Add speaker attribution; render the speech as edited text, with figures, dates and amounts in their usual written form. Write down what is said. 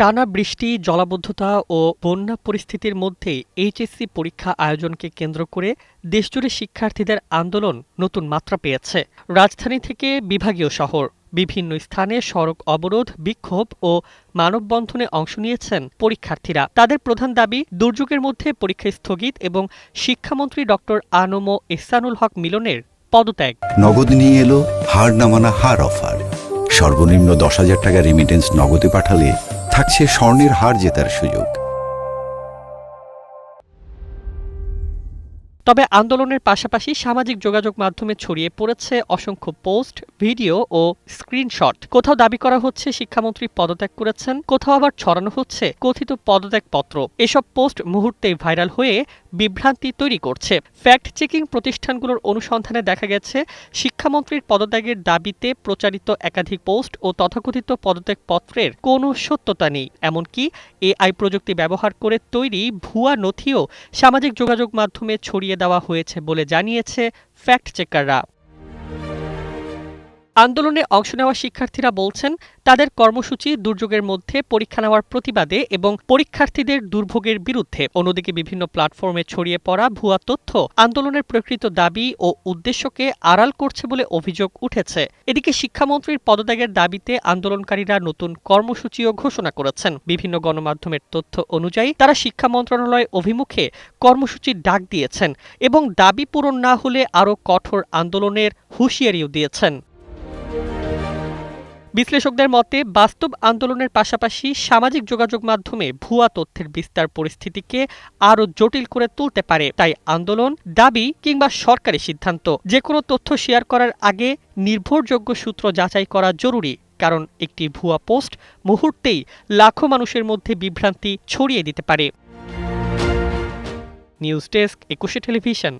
Speaker 1: টানা বৃষ্টি, জলাবদ্ধতা ও বন্যা পরিস্থিতির মধ্যে এইচএসসি পরীক্ষা আয়োজনকে কেন্দ্র করে দেশজুড়ে শিক্ষার্থীদের আন্দোলন নতুন মাত্রা পেয়েছে। রাজধানী থেকে বিভাগীয় শহর বিভিন্ন স্থানে সড়ক অবরোধ, বিক্ষোভ ও মানববন্ধনে অংশ নিয়েছেন পরীক্ষার্থীরা। তাদের প্রধান দাবি দুর্যোগের মধ্যে পরীক্ষা স্থগিত এবং শিক্ষামন্ত্রী ডক্টর আ.ন.ম এহসানুল হক মিলনের পদত্যাগ।
Speaker 2: নগদ নিয়ে এলো হার না মানা হার অফার। সর্বনিম্ন 10,000 টাকা রেমিটেন্স নগদে পাঠালে থাকছে স্বর্ণের হার জেতার সুযোগ।
Speaker 1: তবে আন্দোলনের পাশাপাশি সামাজিক যোগাযোগ মাধ্যমে ছড়িয়ে পড়েছে অসংখ্য পোস্ট, ভিডিও ও স্ক্রিনশট। কোথাও দাবি করা হচ্ছে শিক্ষামন্ত্রী পদত্যাগ করেছেন, কোথাও আবার ছড়ানো হচ্ছে কথিত পদত্যাগপত্র। এসব পোস্ট মুহূর্তেই ভাইরাল হয়ে বিভ্রান্তি তৈরি করছে। ফ্যাক্ট চেকিং প্রতিষ্ঠানগুলোর অনুসন্ধানে দেখা গেছে শিক্ষামন্ত্রীর পদত্যাগের দাবিতে প্রচারিত একাধিক পোস্ট ও তথাকথিত পদত্যাগপত্রের কোনো সত্যতা নেই। এমনকি এআই প্রযুক্তি ব্যবহার করে তৈরি ভুয়া নথিও সামাজিক যোগাযোগ মাধ্যমে ছড়িয়ে দেওয়া হয়েছে বলে জানিয়েছে ফ্যাক্ট চেকাররা। আন্দোলনে অংশ নেওয়া শিক্ষার্থীরা বলছেন, তাদের কর্মসূচি দুর্যোগের মধ্যে পরীক্ষা নেওয়ার প্রতিবাদে এবং পরীক্ষার্থীদের দুর্ভোগের বিরুদ্ধে। অন্যদিকে বিভিন্ন প্ল্যাটফর্মে ছড়িয়ে পড়া ভুয়া তথ্য আন্দোলনের প্রকৃত দাবি ও উদ্দেশ্যকে আড়াল করছে বলে অভিযোগ উঠেছে। এদিকে শিক্ষামন্ত্রীর পদত্যাগের দাবিতে আন্দোলনকারীরা নতুন কর্মসূচিও ঘোষণা করেছেন। বিভিন্ন গণমাধ্যমের তথ্য অনুযায়ী তারা শিক্ষা মন্ত্রণালয় অভিমুখে কর্মসূচির ডাক দিয়েছেন এবং দাবি পূরণ না হলে আরও কঠোর আন্দোলনের হুঁশিয়ারিও দিয়েছেন। বিশ্লেষকদের মতে, বাস্তব আন্দোলনের পাশাপাশি সামাজিক যোগাযোগ মাধ্যমে ভুয়া তথ্যের বিস্তার পরিস্থিতিকে আরও জটিল করে তুলতে পারে। তাই আন্দোলন, দাবি কিংবা সরকারি সিদ্ধান্ত, যে কোনো তথ্য শেয়ার করার আগে নির্ভরযোগ্য সূত্র যাচাই করা জরুরি। কারণ একটি ভুয়া পোস্ট মুহূর্তেই লাখো মানুষের মধ্যে বিভ্রান্তি ছড়িয়ে দিতে পারে। News desk, 21 television.